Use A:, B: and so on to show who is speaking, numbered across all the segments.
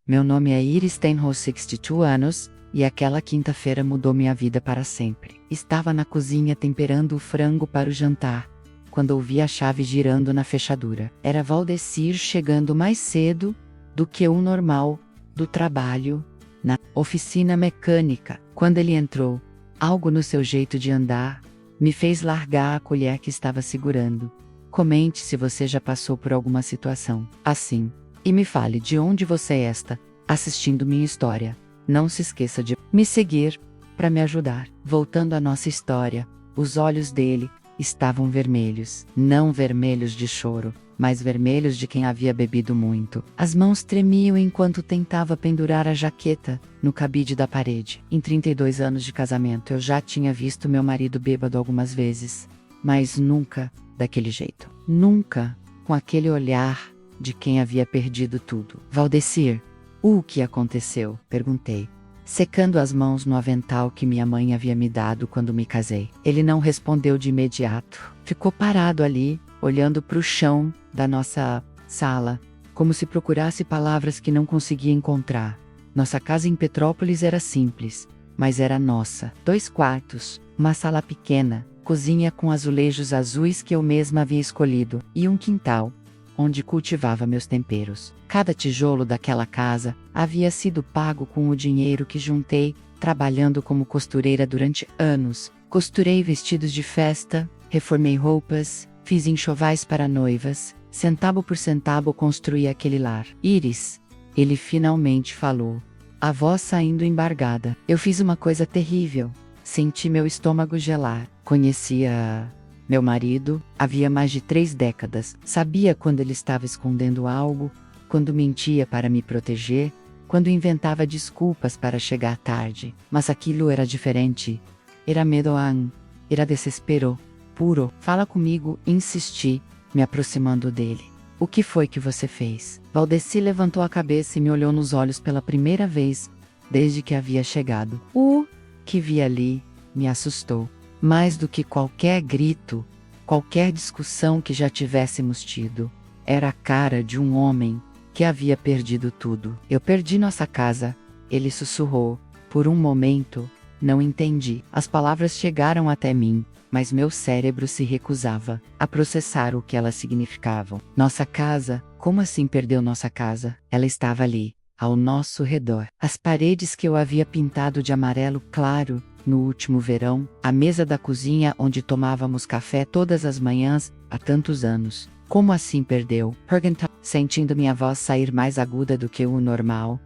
A: Meu nome é Iris, tenho 62 anos, e aquela quinta-feira mudou minha vida para sempre. Estava na cozinha temperando o frango para o jantar, quando ouvi a chave girando na fechadura. Era Valdecir chegando mais cedo do que o normal do trabalho na oficina mecânica. Quando ele entrou, algo no seu jeito de andar me fez largar a colher que estava segurando. Comente se você já passou por alguma situação assim. E me fale de onde você está assistindo minha história. Não se esqueça de me seguir para me ajudar. Voltando à nossa história, os olhos dele estavam vermelhos. Não vermelhos de choro, mas vermelhos de quem havia bebido muito. As mãos tremiam enquanto tentava pendurar a jaqueta no cabide da parede. Em 32 anos de casamento, eu já tinha visto meu marido bêbado algumas vezes, mas nunca daquele jeito. Nunca com aquele olhar de quem havia perdido tudo. Valdecir, o que aconteceu? Perguntei, secando as mãos no avental que minha mãe havia me dado quando me casei. Ele não respondeu de imediato. Ficou parado ali, olhando para o chão da nossa sala, como se procurasse palavras que não conseguia encontrar. Nossa casa em Petrópolis era simples, mas era nossa. 2 quartos, uma sala pequena, cozinha com azulejos azuis que eu mesma havia escolhido, e um quintal, onde cultivava meus temperos. Cada tijolo daquela casa havia sido pago com o dinheiro que juntei, trabalhando como costureira durante anos. Costurei vestidos de festa, reformei roupas, fiz enxovais para noivas, centavo por centavo construí aquele lar. Iris, ele finalmente falou, a voz saindo embargada. Eu fiz uma coisa terrível. Senti meu estômago gelar. Conhecia meu marido havia mais de 3 décadas. Sabia quando ele estava escondendo algo, quando mentia para me proteger, quando inventava desculpas para chegar tarde. Mas aquilo era diferente. Era medo, era desespero puro. Fala comigo, insisti, me aproximando dele. O que foi que você fez? Valdecir levantou a cabeça e me olhou nos olhos pela primeira vez, desde que havia chegado. O que vi ali me assustou. Mais do que qualquer grito, qualquer discussão que já tivéssemos tido, era a cara de um homem que havia perdido tudo. Eu perdi nossa casa, ele sussurrou. Por um momento, não entendi. As palavras chegaram até mim, mas meu cérebro se recusava a processar o que elas significavam. Nossa casa? Como assim perdeu nossa casa? Ela estava ali, ao nosso redor. As paredes que eu havia pintado de amarelo claro no último verão, a mesa da cozinha onde tomávamos café todas as manhãs, há tantos anos. Como assim perdeu? Perguntou, sentindo minha voz sair mais aguda do que o normal.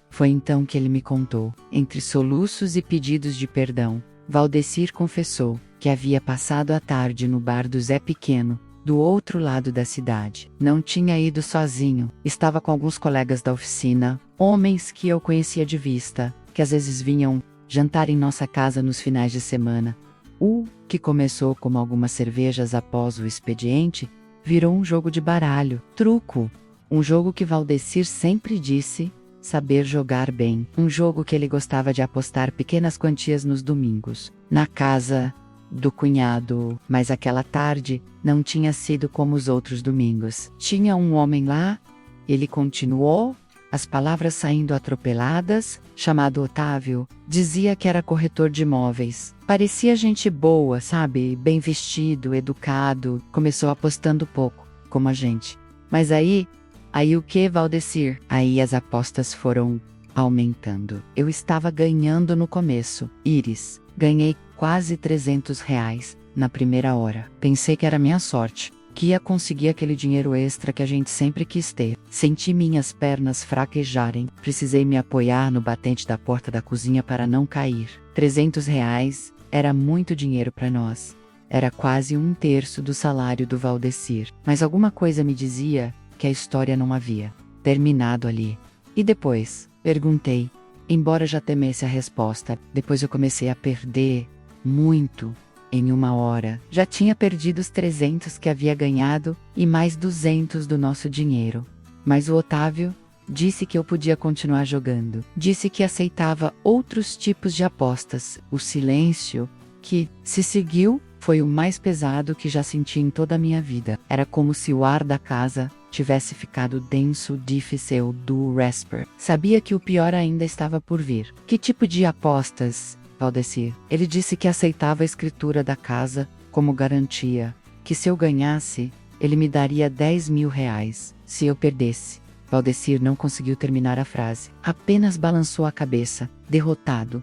A: Foi então que ele me contou. Entre soluços e pedidos de perdão, Valdecir confessou que havia passado a tarde no bar do Zé Pequeno, do outro lado da cidade. Não tinha ido sozinho, estava com alguns colegas da oficina, homens que eu conhecia de vista, que às vezes vinham jantar em nossa casa nos finais de semana. O que começou como algumas cervejas após o expediente, virou um jogo de baralho, truco. Um jogo que Valdecir sempre disse saber jogar bem. Um jogo que ele gostava de apostar pequenas quantias nos domingos, na casa do cunhado. Mas aquela tarde não tinha sido como os outros domingos. Tinha um homem lá, ele continuou, as palavras saindo atropeladas, chamado Otávio, dizia que era corretor de imóveis. Parecia gente boa, sabe, bem vestido, educado, começou apostando pouco, como a gente. Mas aí o que, Valdecir? Aí as apostas foram aumentando. Eu estava ganhando no começo. Iris, ganhei quase R$ 300 na primeira hora. Pensei que era minha sorte, que ia conseguir aquele dinheiro extra que a gente sempre quis ter. Senti minhas pernas fraquejarem. Precisei me apoiar no batente da porta da cozinha para não cair. R$ 300 era muito dinheiro para nós. Era quase 1/3 do salário do Valdecir. Mas alguma coisa me dizia que a história não havia terminado ali. E depois? Perguntei, embora já temesse a resposta. Depois eu comecei a perder muito. Em 1 hora, já tinha perdido os 300 que havia ganhado e mais 200 do nosso dinheiro. Mas o Otávio disse que eu podia continuar jogando. Disse que aceitava outros tipos de apostas. O silêncio que se seguiu foi o mais pesado que já senti em toda a minha vida. Era como se o ar da casa tivesse ficado denso, difícil do Rasper. Sabia que o pior ainda estava por vir. Que tipo de apostas, Valdecir? Ele disse que aceitava a escritura da casa como garantia, que se eu ganhasse, ele me daria 10 mil reais. Se eu perdesse. Valdecir não conseguiu terminar a frase. Apenas balançou a cabeça, derrotado.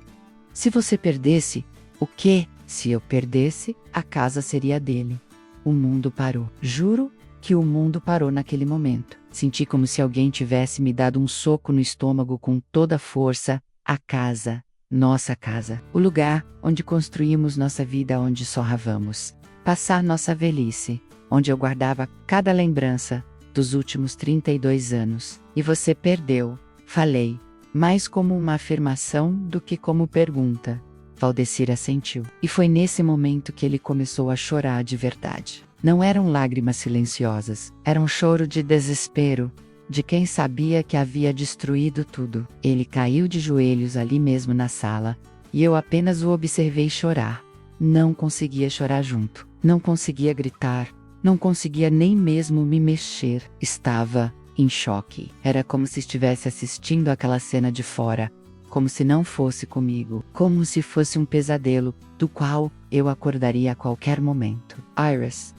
A: Se você perdesse, o quê? Se eu perdesse, a casa seria dele. O mundo parou. Juro que o mundo parou naquele momento. Senti como se alguém tivesse me dado um soco no estômago com toda a força. A casa. Nossa casa. O lugar onde construímos nossa vida, onde sorravamos. Passar nossa velhice. Onde eu guardava cada lembrança dos últimos 32 anos. E você perdeu. Falei. Mais como uma afirmação do que como pergunta. Valdecir assentiu. E foi nesse momento que ele começou a chorar de verdade. Não eram lágrimas silenciosas. Era um choro de desespero, de quem sabia que havia destruído tudo. Ele caiu de joelhos ali mesmo na sala, e eu apenas o observei chorar. Não conseguia chorar junto. Não conseguia gritar. Não conseguia nem mesmo me mexer. Estava em choque. Era como se estivesse assistindo aquela cena de fora. Como se não fosse comigo. Como se fosse um pesadelo, do qual eu acordaria a qualquer momento. Iris,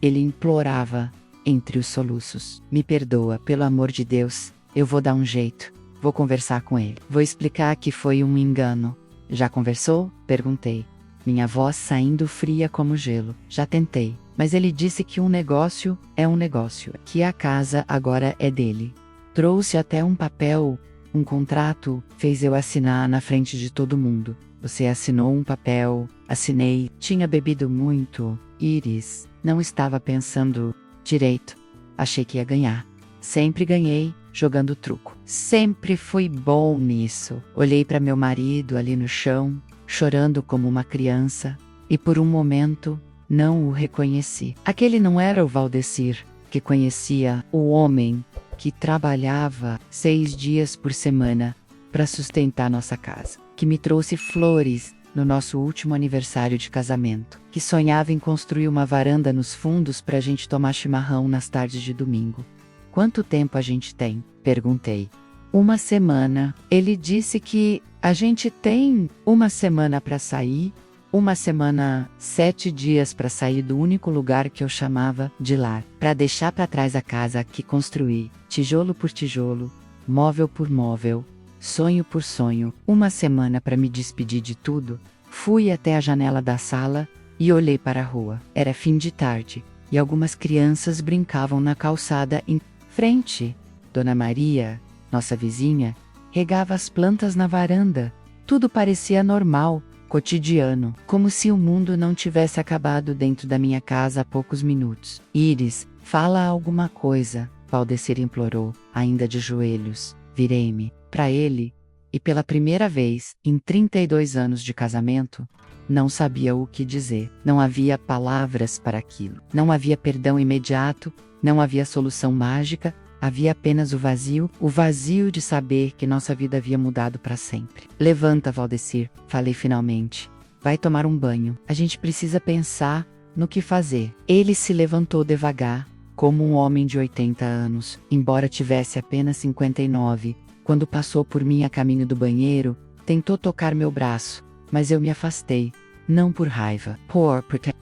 A: ele implorava, entre os soluços. Me perdoa, pelo amor de Deus. Eu vou dar um jeito. Vou conversar com ele. Vou explicar que foi um engano. Já conversou? Perguntei. Minha voz saindo fria como gelo. Já tentei. Mas ele disse que um negócio é um negócio. Que a casa agora é dele. Trouxe até um papel, um contrato, fez eu assinar na frente de todo mundo. Você assinou um papel, assinei, tinha bebido muito. Iris, não estava pensando direito. Achei que ia ganhar. Sempre ganhei, jogando truco. Sempre fui bom nisso. Olhei para meu marido ali no chão, chorando como uma criança, e por um momento, não o reconheci. Aquele não era o Valdecir, que conhecia o homem que trabalhava 6 dias por semana para sustentar nossa casa, que me trouxe flores no nosso último aniversário de casamento, que sonhava em construir uma varanda nos fundos para a gente tomar chimarrão nas tardes de domingo. Quanto tempo a gente tem? Perguntei. 1 semana. Ele disse que a gente tem 1 semana para sair, 1 semana, 7 dias para sair do único lugar que eu chamava de lar, para deixar para trás a casa que construí, tijolo por tijolo, móvel por móvel, sonho por sonho. 1 semana para me despedir de tudo. Fui até a janela da sala e olhei para a rua. Era fim de tarde e algumas crianças brincavam na calçada em frente. Dona Maria, nossa vizinha, regava as plantas na varanda. Tudo parecia normal, cotidiano, como se o mundo não tivesse acabado dentro da minha casa há poucos minutos. Iris, fala alguma coisa, Valdecir implorou, ainda de joelhos. Virei-me para ele, e pela primeira vez, em 32 anos de casamento, não sabia o que dizer. Não havia palavras para aquilo. Não havia perdão imediato, não havia solução mágica, havia apenas o vazio de saber que nossa vida havia mudado para sempre. Levanta, Valdecir, falei finalmente. Vai tomar um banho. A gente precisa pensar no que fazer. Ele se levantou devagar, como um homem de 80 anos, embora tivesse apenas 59. Quando passou por mim a caminho do banheiro, tentou tocar meu braço, mas eu me afastei. Não por raiva,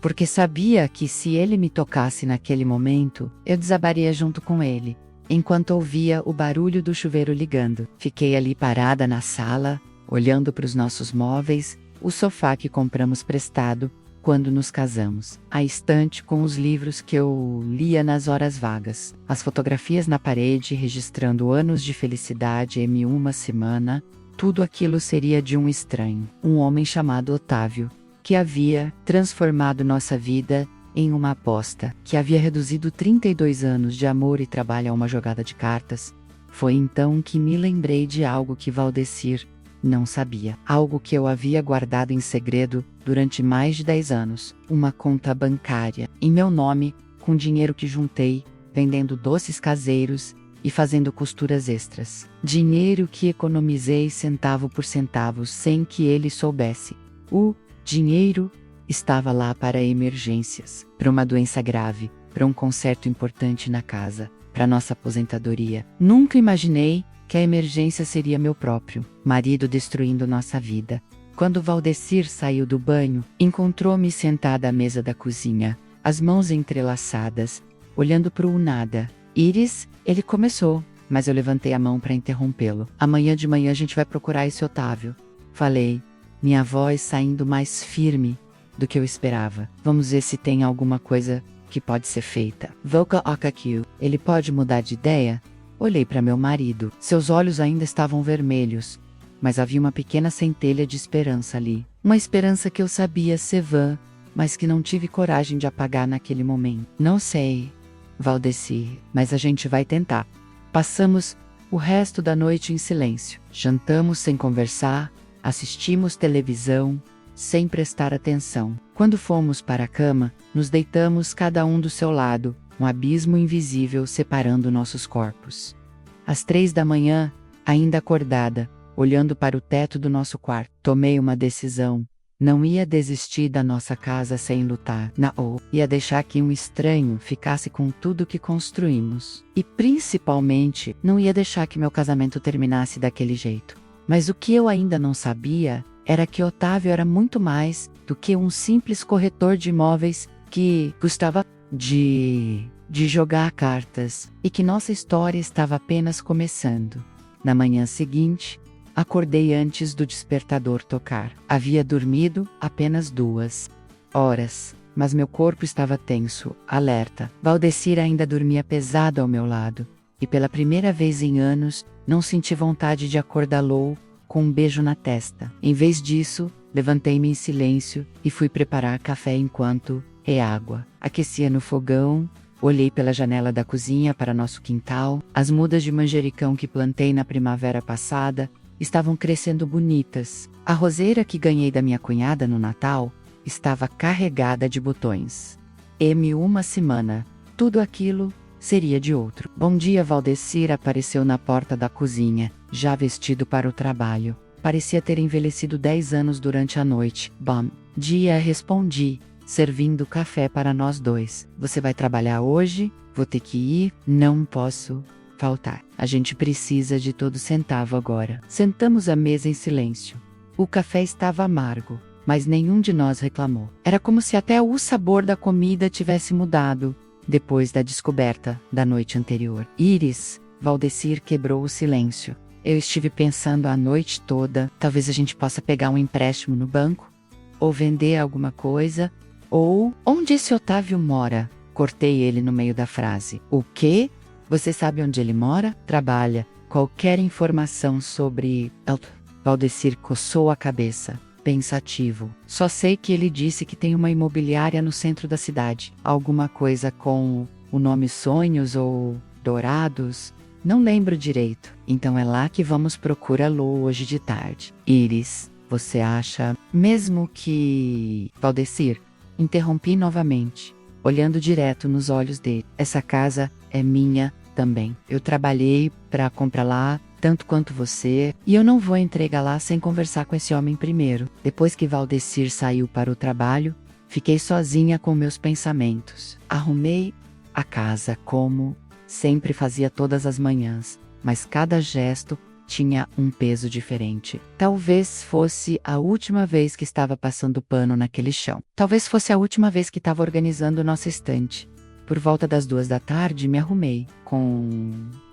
A: porque sabia que se ele me tocasse naquele momento, eu desabaria junto com ele. Enquanto ouvia o barulho do chuveiro ligando, fiquei ali parada na sala, olhando para os nossos móveis, o sofá que compramos prestado quando nos casamos, a estante com os livros que eu lia nas horas vagas, as fotografias na parede registrando anos de felicidade em 1 semana. Tudo aquilo seria de um estranho, um homem chamado Otávio, que havia transformado nossa vida em uma aposta, que havia reduzido 32 anos de amor e trabalho a uma jogada de cartas. Foi então que me lembrei de algo que Valdecir não sabia, algo que eu havia guardado em segredo durante mais de 10 anos, uma conta bancária, em meu nome, com dinheiro que juntei, vendendo doces caseiros e fazendo costuras extras. Dinheiro que economizei centavo por centavo sem que ele soubesse. O dinheiro estava lá para emergências, para uma doença grave, para um concerto importante na casa, para nossa aposentadoria. Nunca imaginei que a emergência seria meu próprio marido destruindo nossa vida. Quando Valdecir saiu do banho, encontrou-me sentada à mesa da cozinha, as mãos entrelaçadas, olhando para o nada. Iris, ele começou, mas eu levantei a mão para interrompê-lo. Amanhã de manhã a gente vai procurar esse Otávio. Falei, minha voz saindo mais firme do que eu esperava. Vamos ver se tem alguma coisa que pode ser feita. Voka Okakyu, ele pode mudar de ideia? Olhei para meu marido. Seus olhos ainda estavam vermelhos, mas havia uma pequena centelha de esperança ali. Uma esperança que eu sabia ser vã, mas que não tive coragem de apagar naquele momento. Não sei, Valdecir, mas a gente vai tentar. Passamos o resto da noite em silêncio. Jantamos sem conversar, assistimos televisão, sem prestar atenção. Quando fomos para a cama, nos deitamos cada um do seu lado, um abismo invisível separando nossos corpos. Às 3 da manhã, ainda acordada, olhando para o teto do nosso quarto, tomei uma decisão. Não ia desistir da nossa casa sem lutar. Não, ia deixar que um estranho ficasse com tudo que construímos. E principalmente, não ia deixar que meu casamento terminasse daquele jeito. Mas o que eu ainda não sabia era que Otávio era muito mais do que um simples corretor de imóveis que gostava de jogar cartas, e que nossa história estava apenas começando. Na manhã seguinte, acordei antes do despertador tocar. Havia dormido apenas 2 horas, mas meu corpo estava tenso, alerta. Valdecir ainda dormia pesado ao meu lado, e pela primeira vez em anos, não senti vontade de acordá-lo com um beijo na testa. Em vez disso, levantei-me em silêncio e fui preparar café enquanto água. Aquecia no fogão, olhei pela janela da cozinha para nosso quintal. As mudas de manjericão que plantei na primavera passada estavam crescendo bonitas. A roseira que ganhei da minha cunhada no Natal estava carregada de botões. Uma semana, tudo aquilo seria de outro. Bom dia, Valdecir apareceu na porta da cozinha, já vestido para o trabalho. Parecia ter envelhecido 10 anos durante a noite. Bom dia, respondi, servindo café para nós dois. Você vai trabalhar hoje? Vou ter que ir? Não posso faltar. A gente precisa de todo centavo agora. Sentamos à mesa em silêncio. O café estava amargo, mas nenhum de nós reclamou. Era como se até o sabor da comida tivesse mudado depois da descoberta da noite anterior. Iris, Valdecir quebrou o silêncio. Eu estive pensando a noite toda, talvez a gente possa pegar um empréstimo no banco, ou vender alguma coisa, ou onde esse Otávio mora? Cortei ele no meio da frase. O quê? Você sabe onde ele mora? Trabalha. Qualquer informação sobre... Valdecir coçou a cabeça, pensativo. Só sei que ele disse que tem uma imobiliária no centro da cidade. Alguma coisa com o nome Sonhos ou Dourados? Não lembro direito. Então é lá que vamos procurá-lo hoje de tarde. Iris, você acha... Mesmo que... Valdecir, interrompi novamente, olhando direto nos olhos dele. Essa casa é minha também. Eu trabalhei para comprá-la tanto quanto você, e eu não vou entregá-la sem conversar com esse homem primeiro. Depois que Valdecir saiu para o trabalho, fiquei sozinha com meus pensamentos. Arrumei a casa como sempre fazia todas as manhãs, mas cada gesto tinha um peso diferente. Talvez fosse a última vez que estava passando pano naquele chão. Talvez fosse a última vez que estava organizando nossa estante. Por volta das 2 da tarde, me arrumei com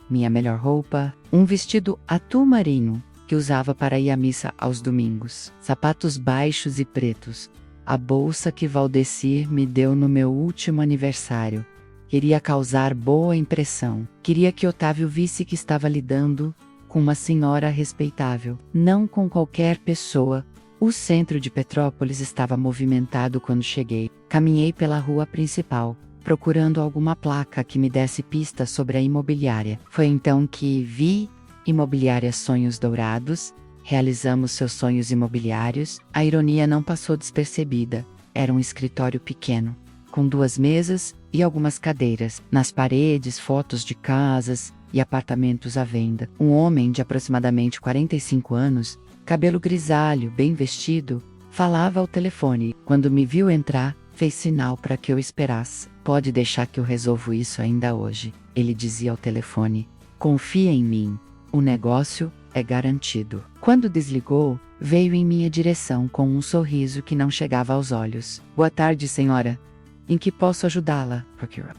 A: minha melhor roupa, um vestido atul marinho que usava para ir à missa aos domingos, sapatos baixos e pretos, a bolsa que Valdecir me deu no meu último aniversário. Queria causar boa impressão. Queria que Otávio visse que estava lidando com uma senhora respeitável, não com qualquer pessoa. O centro de Petrópolis estava movimentado quando cheguei. Caminhei pela rua principal, procurando alguma placa que me desse pistas sobre a imobiliária. Foi então que vi Imobiliária Sonhos Dourados. Realizamos seus sonhos imobiliários. A ironia não passou despercebida. Era um escritório pequeno, com 2 mesas e algumas cadeiras. Nas paredes, fotos de casas e apartamentos à venda. Um homem de aproximadamente 45 anos, cabelo grisalho, bem vestido, falava ao telefone. Quando me viu entrar, fez sinal para que eu esperasse. Pode deixar que eu resolvo isso ainda hoje. ele dizia ao telefone. Confia em mim. O negócio é garantido. Quando desligou, veio em minha direção com um sorriso que não chegava aos olhos. Boa tarde, senhora. Em que posso ajudá-la?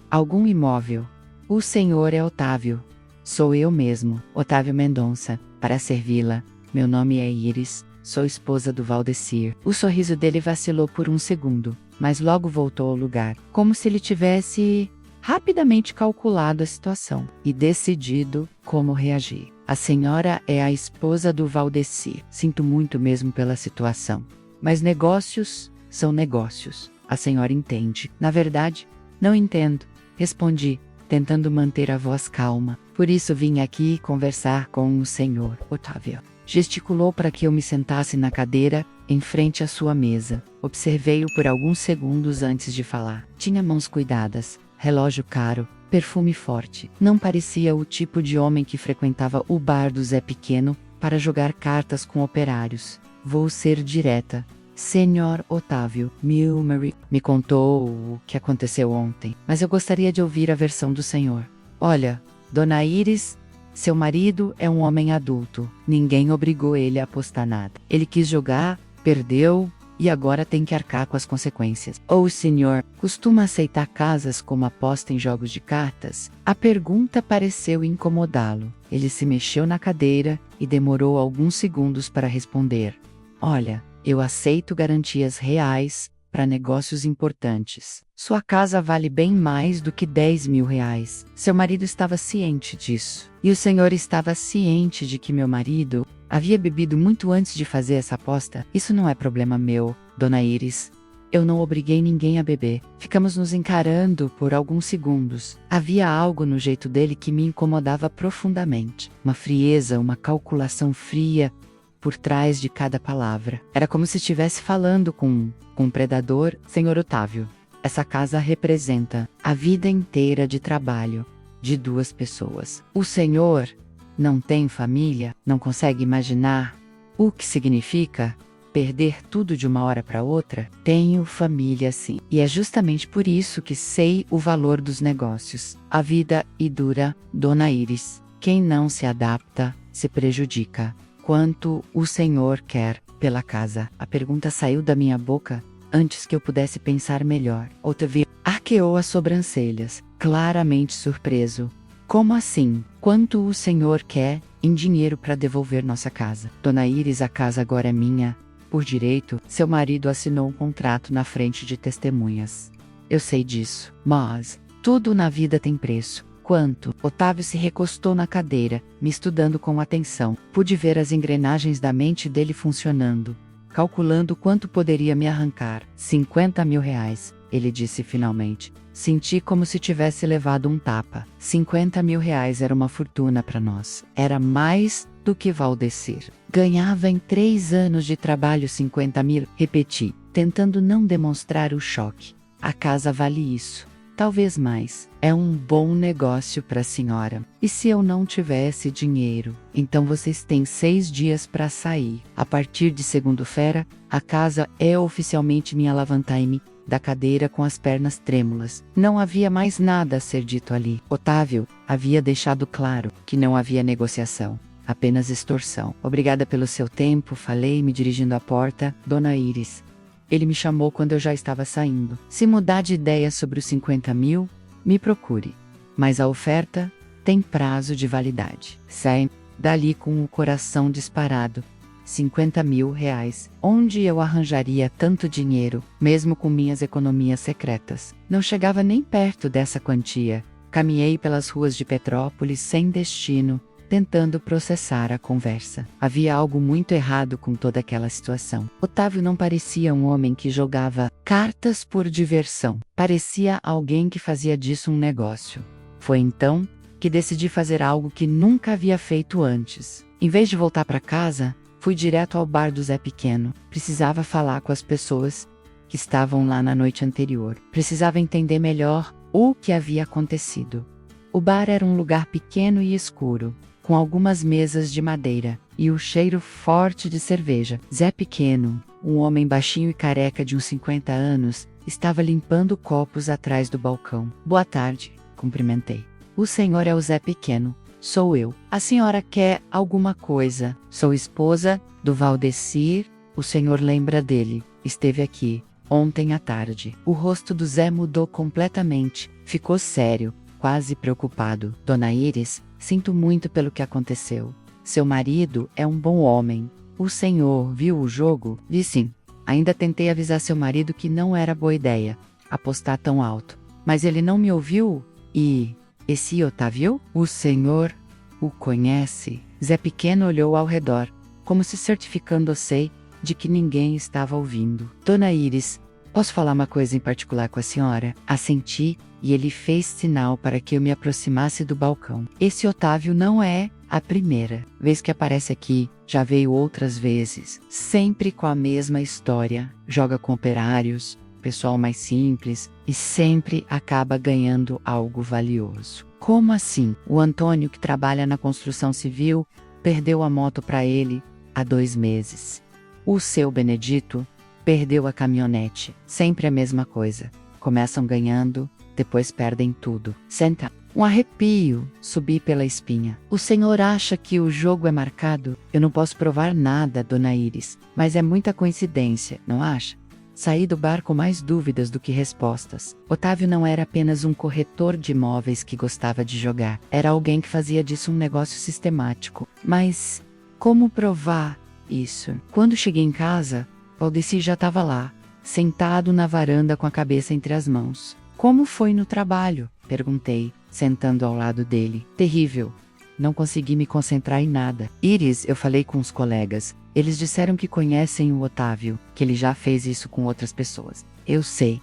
A: Algum imóvel? O senhor é Otávio. Sou eu mesmo, Otávio Mendonça, para servi-la. Meu nome é Iris, sou esposa do Valdecir. O sorriso dele vacilou por um segundo, mas logo voltou ao lugar, como se ele tivesse rapidamente calculado a situação e decidido como reagir. A senhora é a esposa do Valdecir. Sinto muito mesmo pela situação. Mas negócios são negócios. A senhora entende. Na verdade, não entendo, respondi, tentando manter a voz calma. Por isso vim aqui conversar com o senhor, Otávio. Gesticulou para que eu me sentasse na cadeira, em frente à sua mesa. Observei-o por alguns segundos antes de falar. Tinha mãos cuidadas, relógio caro, perfume forte. Não parecia o tipo de homem que frequentava o bar do Zé Pequeno para jogar cartas com operários. Vou ser direta. Senhor Otávio Milmery me contou o que aconteceu ontem, mas eu gostaria de ouvir a versão do senhor. Olha, Dona Iris, seu marido é um homem adulto. Ninguém obrigou ele a apostar nada. Ele quis jogar, perdeu e agora tem que arcar com as consequências. Ou o senhor costuma aceitar casas como aposta em jogos de cartas? A pergunta pareceu incomodá-lo. Ele se mexeu na cadeira e demorou alguns segundos para responder. Olha, eu aceito garantias reais para negócios importantes. Sua casa vale bem mais do que 10 mil reais. Seu marido estava ciente disso. E o senhor estava ciente de que meu marido havia bebido muito antes de fazer essa aposta? Isso não é problema meu, Dona Iris. Eu não obriguei ninguém a beber. Ficamos nos encarando por alguns segundos. Havia algo no jeito dele que me incomodava profundamente. Uma frieza, uma calculação fria por trás de cada palavra. Era como se estivesse falando com um predador. Senhor Otávio, essa casa representa a vida inteira de trabalho de duas pessoas. O senhor não tem família? Não consegue imaginar o que significa perder tudo de uma hora para outra? Tenho família sim. E é justamente por isso que sei o valor dos negócios. A vida é dura, Dona Iris. Quem não se adapta, se prejudica. Quanto o senhor quer pela casa? A pergunta saiu da minha boca antes que eu pudesse pensar melhor. Otávio arqueou as sobrancelhas, claramente surpreso. Como assim? Quanto o senhor quer em dinheiro para devolver nossa casa? Dona Iris, a casa agora é minha. Por direito, seu marido assinou um contrato na frente de testemunhas. Eu sei disso, mas tudo na vida tem preço. Quanto? Otávio se recostou na cadeira, me estudando com atenção. Pude ver as engrenagens da mente dele funcionando, calculando quanto poderia me arrancar. 50 mil reais, ele disse finalmente. Senti como se tivesse levado um tapa. 50 mil reais era uma fortuna para nós. Era mais do que Valdecir ganhava em 3 anos de trabalho. 50 mil, repeti, tentando não demonstrar o choque. A casa vale isso. Talvez mais. É um bom negócio para a senhora. E se eu não tivesse dinheiro? Então vocês têm 6 dias para sair. A partir de segunda-feira, a casa é oficialmente minha. Levantei-me da cadeira com as pernas trêmulas. Não havia mais nada a ser dito ali. Otávio havia deixado claro que não havia negociação, apenas extorsão. Obrigada pelo seu tempo, falei, me dirigindo à porta. Dona Iris. Ele me chamou quando eu já estava saindo. Se mudar de ideia sobre os 50 mil, me procure. Mas a oferta tem prazo de validade. Saí dali com o coração disparado. 50 mil reais. Onde eu arranjaria tanto dinheiro, mesmo com minhas economias secretas? Não chegava nem perto dessa quantia. Caminhei pelas ruas de Petrópolis sem destino, tentando processar a conversa. Havia algo muito errado com toda aquela situação. Otávio não parecia um homem que jogava cartas por diversão. Parecia alguém que fazia disso um negócio. Foi então que decidi fazer algo que nunca havia feito antes. Em vez de voltar para casa, fui direto ao bar do Zé Pequeno. Precisava falar com as pessoas que estavam lá na noite anterior. Precisava entender melhor o que havia acontecido. O bar era um lugar pequeno e escuro, com algumas mesas de madeira, e o cheiro forte de cerveja. Zé Pequeno, um homem baixinho e careca de uns 50 anos, estava limpando copos atrás do balcão. Boa tarde, cumprimentei. O senhor é o Zé Pequeno. Sou eu. A senhora quer alguma coisa? Sou esposa do Valdecir. O senhor lembra dele? Esteve aqui ontem à tarde. O rosto do Zé mudou completamente. Ficou sério, quase preocupado. Dona Iris, sinto muito pelo que aconteceu. Seu marido é um bom homem. O senhor viu o jogo? Vi sim. Ainda tentei avisar seu marido que não era boa ideia apostar tão alto. Mas ele não me ouviu e... Esse Otávio? O senhor o conhece? Zé Pequeno olhou ao redor, como se certificando-se de que ninguém estava ouvindo. Dona Iris, posso falar uma coisa em particular com a senhora? Assenti, e ele fez sinal para que eu me aproximasse do balcão. Esse Otávio não é a primeira vez que aparece aqui, já veio outras vezes. Sempre com a mesma história. Joga com operários, pessoal mais simples, e sempre acaba ganhando algo valioso. Como assim? O Antônio, que trabalha na construção civil, perdeu a moto para ele há 2 meses. O seu Benedito perdeu a caminhonete. Sempre a mesma coisa. Começam ganhando, depois perdem tudo. Senta. Um arrepio subi pela espinha. O senhor acha que o jogo é marcado? Eu não posso provar nada, Dona Iris, mas é muita coincidência, não acha? Saí do bar com mais dúvidas do que respostas. Otávio não era apenas um corretor de imóveis que gostava de jogar. Era alguém que fazia disso um negócio sistemático. Mas como provar isso? Quando cheguei em casa, Valdeci já estava lá, sentado na varanda com a cabeça entre as mãos. Como foi no trabalho? Perguntei, sentando ao lado dele. Terrível. Não consegui me concentrar em nada. Iris, eu falei com os colegas. Eles disseram que conhecem o Otávio, que ele já fez isso com outras pessoas. Eu sei.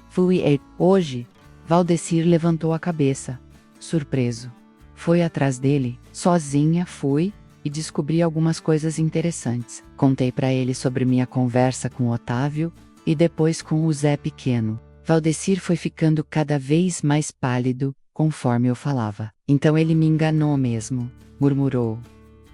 A: Hoje, Valdecir levantou a cabeça, surpreso. Foi atrás dele, sozinha fui, e descobri algumas coisas interessantes. Contei para ele sobre minha conversa com o Otávio, e depois com o Zé Pequeno. Valdecir foi ficando cada vez mais pálido, conforme eu falava. Então ele me enganou mesmo, murmurou.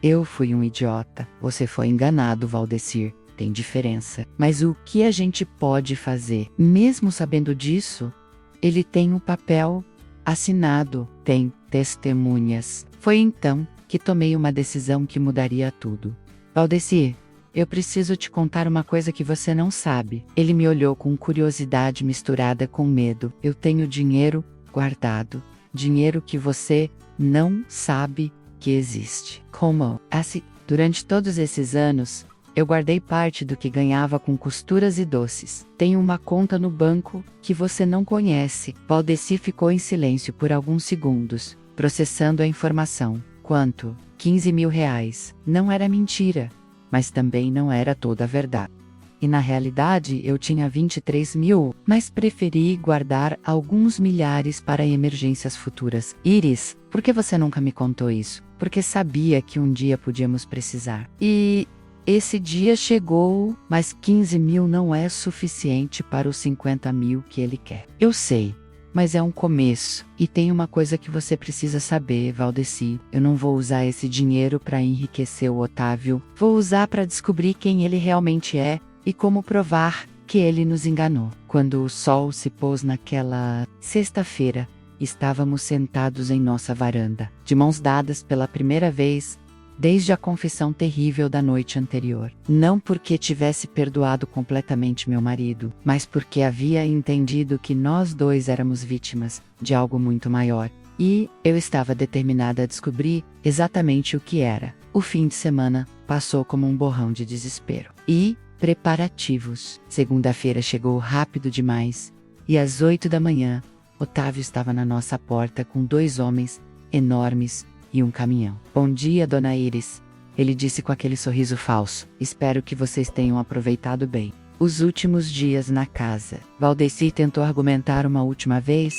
A: Eu fui um idiota. Você foi enganado, Valdecir. Tem diferença. Mas o que a gente pode fazer? Mesmo sabendo disso, ele tem um papel assinado, tem testemunhas. Foi então que tomei uma decisão que mudaria tudo. Valdecir, eu preciso te contar uma coisa que você não sabe. Ele me olhou com curiosidade misturada com medo. Eu tenho dinheiro guardado. Dinheiro que você não sabe que existe. Como? Assim, durante todos esses anos, eu guardei parte do que ganhava com costuras e doces. Tenho uma conta no banco que você não conhece. Valdeci ficou em silêncio por alguns segundos, processando a informação. Quanto? 15 mil reais. Não era mentira, mas também não era toda a verdade. E na realidade eu tinha 23 mil, mas preferi guardar alguns milhares para emergências futuras. Iris, por que você nunca me contou isso? Porque sabia que um dia podíamos precisar. E esse dia chegou, mas 15 mil não é suficiente para os 50 mil que ele quer. Eu sei, mas é um começo. E tem uma coisa que você precisa saber, Valdeci. Eu não vou usar esse dinheiro para enriquecer o Otávio. Vou usar para descobrir quem ele realmente é e como provar que ele nos enganou. Quando o sol se pôs naquela sexta-feira, estávamos sentados em nossa varanda, de mãos dadas pela primeira vez desde a confissão terrível da noite anterior. Não porque tivesse perdoado completamente meu marido, mas porque havia entendido que nós dois éramos vítimas de algo muito maior. E eu estava determinada a descobrir exatamente o que era. O fim de semana passou como um borrão de desespero. E preparativos. Segunda-feira chegou rápido demais, e às 8 da manhã, Otávio estava na nossa porta com 2 homens enormes e um caminhão. Bom dia, Dona Iris, ele disse com aquele sorriso falso. Espero que vocês tenham aproveitado bem os últimos dias na casa. Valdeci tentou argumentar uma última vez,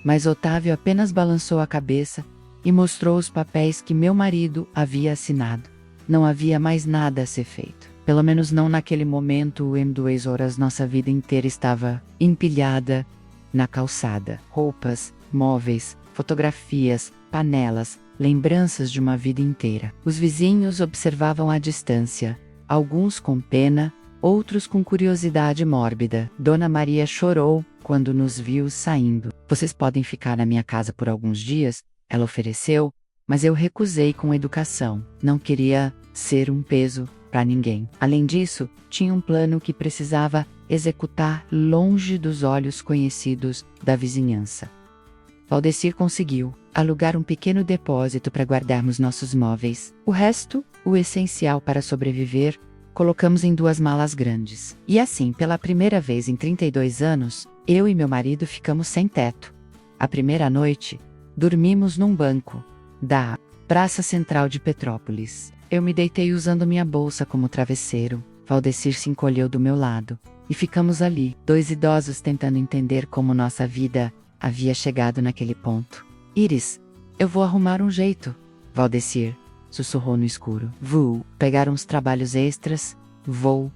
A: mas Otávio apenas balançou a cabeça e mostrou os papéis que meu marido havia assinado. Não havia mais nada a ser feito. Pelo menos não naquele momento. Em 2 horas nossa vida inteira estava empilhada na calçada. Roupas, móveis, fotografias, panelas, lembranças de uma vida inteira. Os vizinhos observavam à distância, alguns com pena, outros com curiosidade mórbida. Dona Maria chorou quando nos viu saindo. Vocês podem ficar na minha casa por alguns dias? ela ofereceu, mas eu recusei com educação. Não queria ser um peso para ninguém. Além disso, tinha um plano que precisava executar longe dos olhos conhecidos da vizinhança. Valdecir conseguiu alugar um pequeno depósito para guardarmos nossos móveis. O resto, o essencial para sobreviver, colocamos em 2 malas grandes. E assim, pela primeira vez em 32 anos, eu e meu marido ficamos sem teto. A primeira noite, dormimos num banco da Praça Central de Petrópolis. Eu me deitei usando minha bolsa como travesseiro. Valdecir se encolheu do meu lado. E ficamos ali, 2 idosos tentando entender como nossa vida havia chegado naquele ponto. Iris, eu vou arrumar um jeito. Valdecir sussurrou no escuro. Vou pegar uns trabalhos extras. Vou,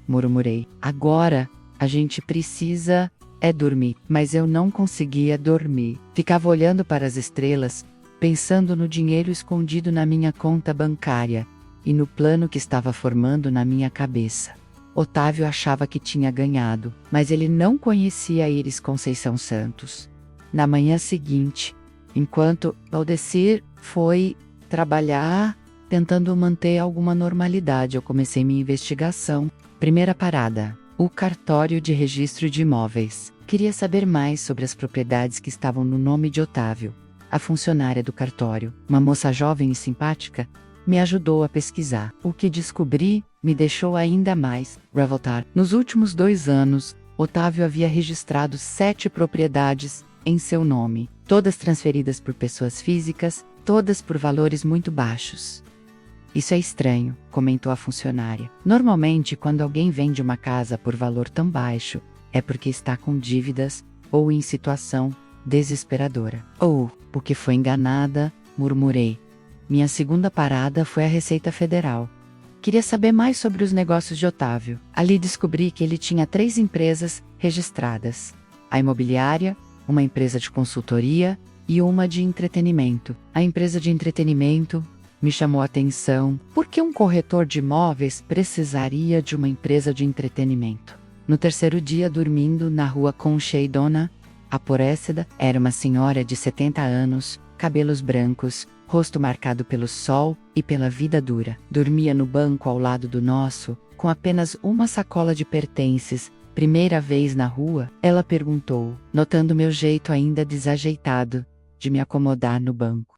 A: murmurei. Agora, a gente precisa dormir. Mas eu não conseguia dormir. Ficava olhando para as estrelas, pensando no dinheiro escondido na minha conta bancária e no plano que estava formando na minha cabeça. Otávio achava que tinha ganhado, mas ele não conhecia Iris Conceição Santos. Na manhã seguinte, enquanto Valdecir foi trabalhar, tentando manter alguma normalidade, eu comecei minha investigação. Primeira parada: o cartório de registro de imóveis. Queria saber mais sobre as propriedades que estavam no nome de Otávio. A funcionária do cartório, uma moça jovem e simpática, me ajudou a pesquisar. O que descobri me deixou ainda mais revoltado. Nos últimos 2 anos, Otávio havia registrado 7 propriedades em seu nome, todas transferidas por pessoas físicas, todas por valores muito baixos. Isso é estranho, comentou a funcionária. Normalmente, quando alguém vende uma casa por valor tão baixo, é porque está com dívidas ou em situação desesperadora. Ou porque foi enganada, murmurei. Minha segunda parada foi a Receita Federal. Queria saber mais sobre os negócios de Otávio. Ali descobri que ele tinha 3 empresas registradas: a imobiliária, uma empresa de consultoria e uma de entretenimento. A empresa de entretenimento me chamou a atenção. Por que um corretor de imóveis precisaria de uma empresa de entretenimento? No terceiro dia, dormindo na rua Concheidona, a Porécida era uma senhora de 70 anos, cabelos brancos, rosto marcado pelo sol e pela vida dura. Dormia no banco ao lado do nosso, com apenas uma sacola de pertences. Primeira vez na rua, ela perguntou, notando meu jeito ainda desajeitado de me acomodar no banco.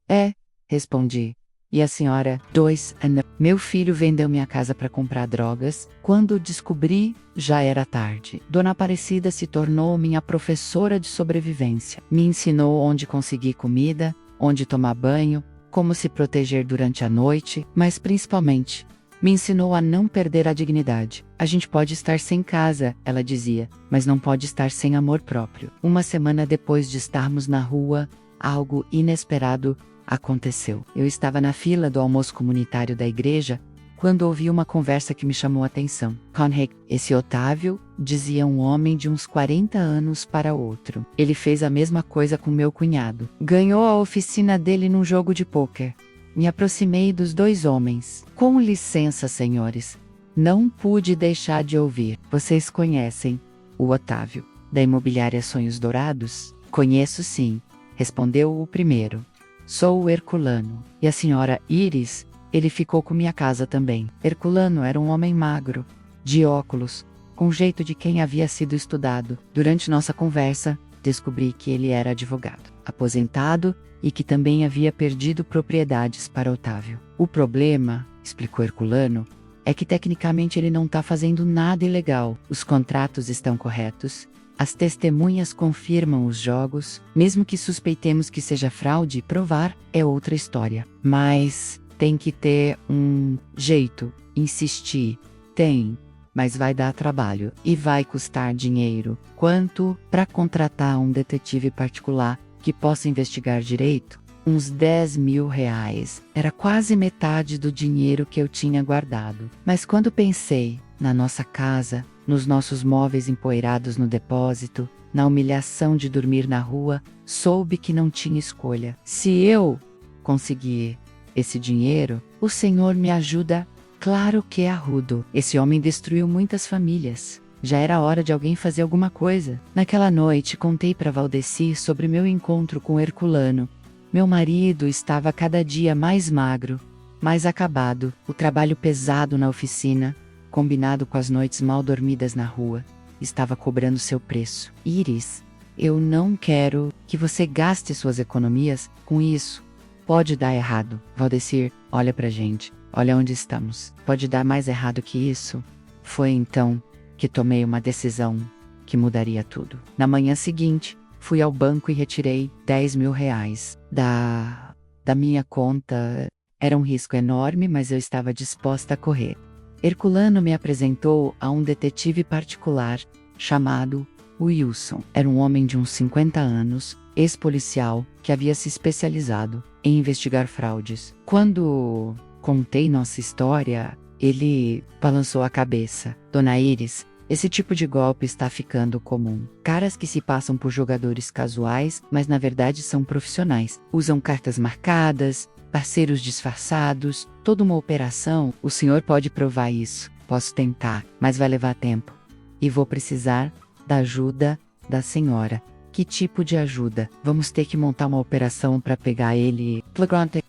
A: Respondi. E a senhora? 2 anos. Meu filho vendeu minha casa para comprar drogas. Quando descobri, já era tarde. Dona Aparecida se tornou minha professora de sobrevivência. Me ensinou onde conseguir comida, onde tomar banho, como se proteger durante a noite, mas principalmente, me ensinou a não perder a dignidade. A gente pode estar sem casa, ela dizia, mas não pode estar sem amor próprio. Uma semana depois de estarmos na rua, algo inesperado aconteceu. Eu estava na fila do almoço comunitário da igreja, quando ouvi uma conversa que me chamou a atenção. Conrad, esse Otávio, dizia um homem de uns 40 anos para outro. Ele fez a mesma coisa com meu cunhado. Ganhou a oficina dele num jogo de pôquer. Me aproximei dos 2 homens. Com licença, senhores. Não pude deixar de ouvir. Vocês conhecem o Otávio, da imobiliária Sonhos Dourados? Conheço sim, respondeu o primeiro. Sou o Herculano. E a senhora Iris? Ele ficou com minha casa também. Herculano era um homem magro, de óculos, com jeito de quem havia sido estudado. Durante nossa conversa, descobri que ele era advogado, aposentado e que também havia perdido propriedades para Otávio. O problema, explicou Herculano, é que tecnicamente ele não está fazendo nada ilegal. Os contratos estão corretos. As testemunhas confirmam os jogos. Mesmo que suspeitemos que seja fraude, provar é outra história. Mas tem que ter um jeito, insistir. Tem, mas vai dar trabalho e vai custar dinheiro. Quanto para contratar um detetive particular que possa investigar direito? Uns 10 mil reais. Era quase metade do dinheiro que eu tinha guardado. Mas quando pensei na nossa casa, nos nossos móveis empoeirados no depósito, na humilhação de dormir na rua, soube que não tinha escolha. Se eu conseguir esse dinheiro, o Senhor me ajuda. Claro que é arrudo. Esse homem destruiu muitas famílias. Já era hora de alguém fazer alguma coisa. Naquela noite, contei para Valdecir sobre meu encontro com Herculano Meu marido estava cada dia mais magro, mais acabado, o trabalho pesado na oficina, combinado com as noites mal dormidas na rua, estava cobrando seu preço. Iris, eu não quero que você gaste suas economias com isso. Pode dar errado. Valdecir, olha pra gente. Olha onde estamos. Pode dar mais errado que isso. Foi então que tomei uma decisão que mudaria tudo. Na manhã seguinte, fui ao banco e retirei 10 mil reais da minha conta. Era um risco enorme, mas eu estava disposta a correr. Herculano me apresentou a um detetive particular chamado Wilson. Era um homem de uns 50 anos, ex-policial, que havia se especializado em investigar fraudes. Quando contei nossa história, ele balançou a cabeça. Dona Iris, esse tipo de golpe está ficando comum. Caras que se passam por jogadores casuais, mas na verdade são profissionais. Usam cartas marcadas, parceiros disfarçados, toda uma operação. O senhor pode provar isso. Posso tentar, mas vai levar tempo. E vou precisar da ajuda da senhora. Que tipo de ajuda? Vamos ter que montar uma operação para pegar ele.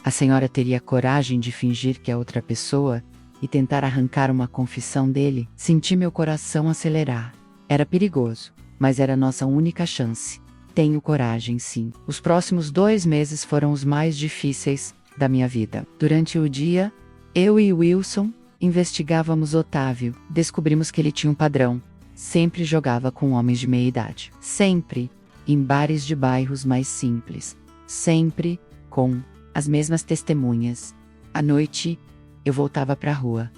A: A senhora teria coragem de fingir que é outra pessoa e tentar arrancar uma confissão dele? Senti meu coração acelerar. Era perigoso, mas era nossa única chance. Tenho coragem, sim. Os próximos 2 meses foram os mais difíceis da minha vida. Durante o dia, eu e Wilson investigávamos Otávio. Descobrimos que ele tinha um padrão. Sempre jogava com homens de meia idade. Sempre em bares de bairros mais simples. Sempre com as mesmas testemunhas. À noite, eu voltava para a rua,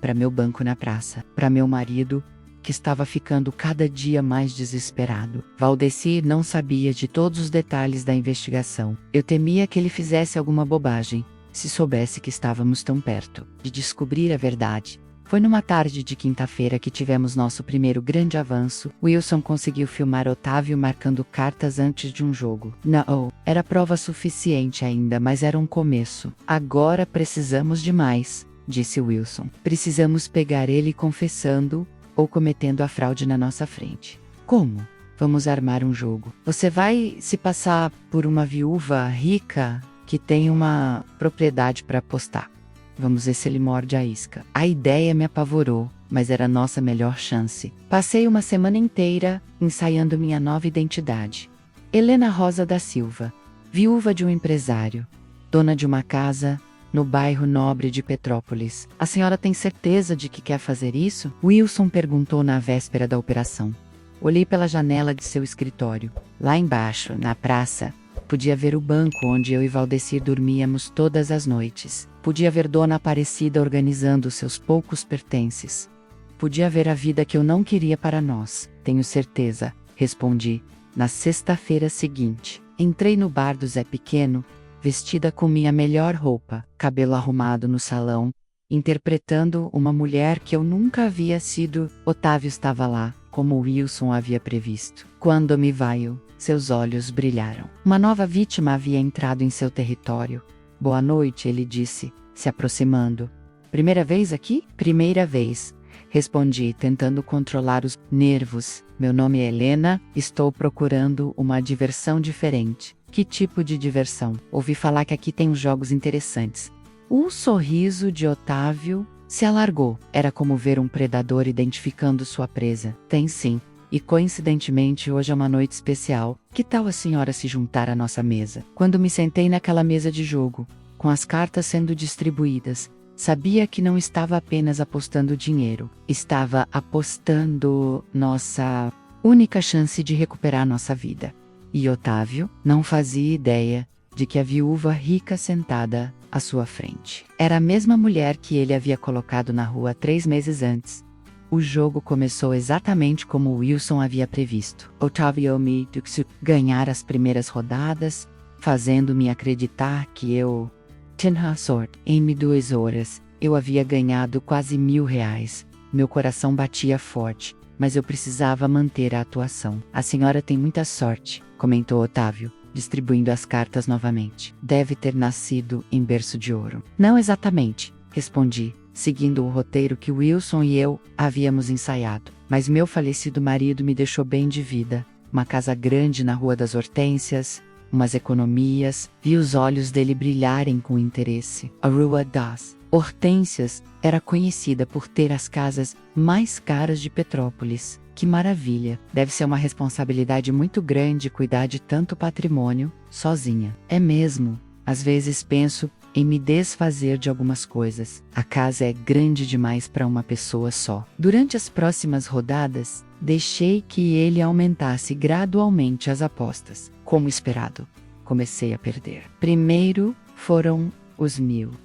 A: para meu banco na praça, para meu marido, que estava ficando cada dia mais desesperado. Valdecir não sabia de todos os detalhes da investigação. Eu temia que ele fizesse alguma bobagem, se soubesse que estávamos tão perto de descobrir a verdade. Foi numa tarde de quinta-feira que tivemos nosso primeiro grande avanço. Wilson conseguiu filmar Otávio marcando cartas antes de um jogo. Não, era prova suficiente ainda, mas era um começo. Agora precisamos de mais, disse Wilson. Precisamos pegar ele confessando ou cometendo a fraude na nossa frente. Como? Vamos armar um jogo. Você vai se passar por uma viúva rica que tem uma propriedade para apostar. Vamos ver se ele morde a isca. A ideia me apavorou, mas era a nossa melhor chance. Passei uma semana inteira ensaiando minha nova identidade. Helena Rosa da Silva, viúva de um empresário, dona de uma casa no bairro nobre de Petrópolis. A senhora tem certeza de que quer fazer isso? Wilson perguntou na véspera da operação. Olhei pela janela de seu escritório. Lá embaixo, na praça, podia ver o banco onde eu e Valdecir dormíamos todas as noites. Podia ver Dona Aparecida organizando seus poucos pertences. Podia ver a vida que eu não queria para nós. Tenho certeza, respondi. Na sexta-feira seguinte, entrei no bar do Zé Pequeno, vestida com minha melhor roupa, cabelo arrumado no salão, interpretando uma mulher que eu nunca havia sido. Otávio estava lá, como Wilson havia previsto. Quando me viu, seus olhos brilharam. Uma nova vítima havia entrado em seu território. Boa noite, ele disse, se aproximando. Primeira vez aqui? Primeira vez, respondi, tentando controlar os nervos. Meu nome é Helena, estou procurando uma diversão diferente. Que tipo de diversão? Ouvi falar que aqui tem uns jogos interessantes. O sorriso de Otávio se alargou. Era como ver um predador identificando sua presa. Tem sim. E coincidentemente hoje é uma noite especial. Que tal a senhora se juntar à nossa mesa? Quando me sentei naquela mesa de jogo, com as cartas sendo distribuídas, sabia que não estava apenas apostando dinheiro. Estava apostando nossa única chance de recuperar nossa vida. E Otávio não fazia ideia de que a viúva rica sentada à sua frente era a mesma mulher que ele havia colocado na rua 3 meses antes. O jogo começou exatamente como Wilson havia previsto. Otávio me fez ganhar as primeiras rodadas, fazendo-me acreditar que eu tinha sorte. Em 2 horas, eu havia ganhado quase R$ 1.000. Meu coração batia forte, mas eu precisava manter a atuação. A senhora tem muita sorte, comentou Otávio, distribuindo as cartas novamente. Deve ter nascido em berço de ouro. Não exatamente, respondi, seguindo o roteiro que Wilson e eu havíamos ensaiado. Mas meu falecido marido me deixou bem de vida. Uma casa grande na Rua das Hortênsias, umas economias, vi os olhos dele brilharem com interesse. A Rua das Hortênsias era conhecida por ter as casas mais caras de Petrópolis. Que maravilha! Deve ser uma responsabilidade muito grande cuidar de tanto patrimônio, sozinha. É mesmo. Às vezes penso em me desfazer de algumas coisas. A casa é grande demais para uma pessoa só. Durante as próximas rodadas, deixei que ele aumentasse gradualmente as apostas. Como esperado, comecei a perder. Primeiro foram os R$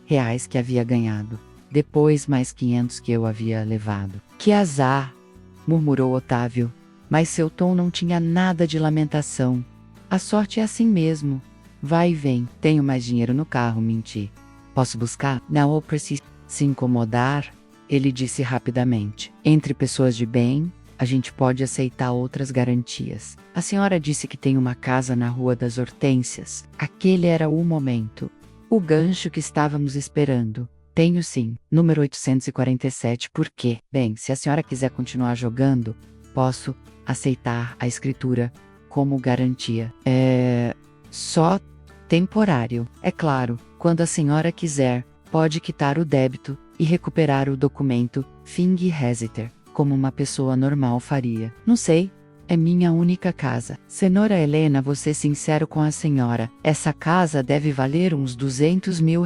A: 1.000 que havia ganhado. Depois mais 500 que eu havia levado. Que azar! Murmurou Otávio, mas seu tom não tinha nada de lamentação. A sorte é assim mesmo. Vai e vem. Tenho mais dinheiro no carro, menti. Posso buscar? Não preciso se incomodar, ele disse rapidamente. Entre pessoas de bem, a gente pode aceitar outras garantias. A senhora disse que tem uma casa na Rua das Hortênsias. Aquele era o momento. O gancho que estávamos esperando. Tenho sim, número 847, por quê? Bem, se a senhora quiser continuar jogando, posso aceitar a escritura como garantia. Só temporário. É claro, quando a senhora quiser, pode quitar o débito e recuperar o documento Fing Hesiter, como uma pessoa normal faria. Não sei. É minha única casa. Senhora Helena, vou ser sincero com a senhora. Essa casa deve valer uns R$ 200 mil.